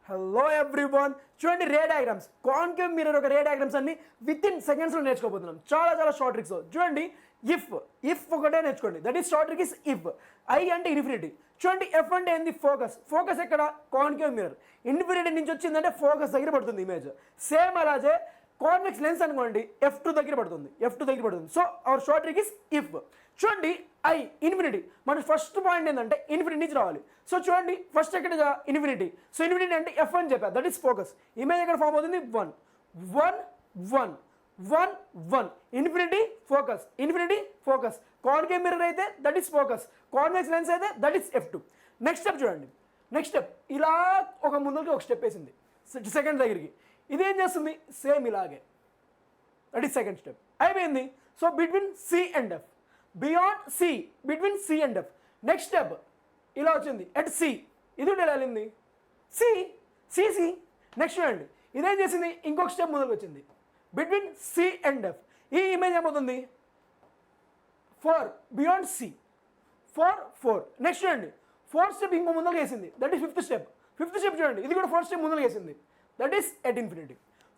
Hello everyone, చూడండి రే diagrams, concave mirror ఒక రే diagrams అన్ని విత్ ఇన్ సెకండ్స్లో నేర్చుకోబోతున్నాం. చాలా చాలా షార్ట్ ట్రిక్స్. చూడండి, ఇఫ్ ఒకటే నేర్చుకోండి. That is short trick is if. I అంటే ఇన్ఫినిటీ. చూడండి, ఎఫ్ అంటే ఏంది? ఫోకస్ ఎక్కడ? Concave mirror. ఇన్ఫినిటీ నుంచి వచ్చిందంటే ఫోకస్ దగ్గర పడుతుంది ఇమేజ్. సేమ్ అలాగే కాన్వెక్స్ లెన్స్ అనుకోండి, F2 దగ్గర పడుతుంది. So our short trick is if. చూడండి, ఐ ఇన్ఫినిటీ. మన ఫస్ట్ పాయింట్ ఏంటంటే ఇన్ఫినిటీ నుంచి రావాలి. సో చూడండి, ఫస్ట్ ఎక్కడ ఇన్ఫినిటీ. సో ఇన్ఫినిటీ అంటే ఎఫ్ అని చెప్పా, దట్ ఈస్ ఫోకస్. ఇమేజ్ ఎక్కడ ఫామ్ అవుతుంది? 1 1 1 1. Infinity focus. కాన్కేవ్ మిర్రర్ అయితే that is focus. Convex lens అయితే that is F2. Next step చూడండి. నెక్స్ట్ స్టెప్ ఇలా ఒక ముందుకి ఒక స్టెప్ వేసింది సెకండ్ దగ్గరికి. ఇదేం చేస్తుంది? సేమ్ ఇలాగే. That is second step. అయిపోయింది. So between C and F, beyond C, between C and F. Next step ఇలా వచ్చింది ఎట్ సి. ఇది కూడా ఎలా వెళ్ళింది? సి. నెక్స్ట్ చూడండి, ఇదేం చేసింది? ఇంకొక స్టెప్ ముందుకు వచ్చింది బిట్వీన్ సి అండ్ ఎఫ్. ఈ ఇమేజ్ ఏమవుతుంది? 4 బియాండ్ సి. 4. నెక్స్ట్ చూడండి, 4th స్టెప్ ఇంకో ముందుకు వేసింది. దట్ ఈస్ ఫిఫ్త్ స్టెప్ చూడండి, ఇది కూడా 4th స్టెప్ ముందుకు వేసింది. That is at infinity.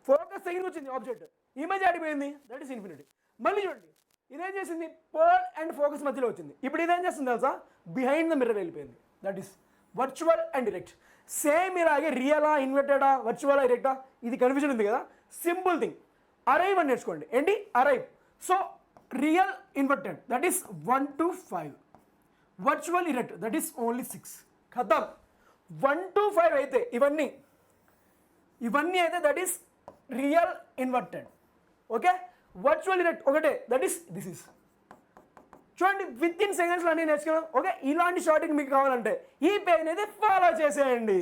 Focus దగ్గరికి వచ్చింది ఆబ్జెక్ట్, ఇమేజ్ ఆడిపోయింది. That is infinity. మళ్ళీ చూడండి, ఇదేం చేసింది? పోల్ అండ్ ఫోకస్ మధ్యలో వచ్చింది. ఇప్పుడు ఇదేం చేస్తుంది తెలుసా? బిహైండ్ ద మిర్రర్ వెళ్ళిపోయింది. That is virtual and direct. Same ఇలాగే రియలా, ఇన్వర్టెడా, వర్చువలా, డైరెక్టా, ఇది కన్ఫ్యూజన్ ఉంది కదా. సింపుల్ థింగ్, అరైవ్ అని నేర్చుకోండి. ఏంటి? Arrive. So real inverted that is 1 to 5. Virtual erect that is only 6. ఖతం. 1 to 5 అయితే ఇవన్నీ అయితే that is real inverted. Okay, virtual erect ఒకటే, దట్ ఈస్ దిస్ ఈస్. చూడండి, విత్ ఇన్ సెకండ్స్లో అన్నీ నేర్చుకున్నాం. ఓకే, ఇలాంటి షార్టింగ్ మీకు కావాలంటే ఈ పేజ్ అయితే ఫాలో చేసేయండి.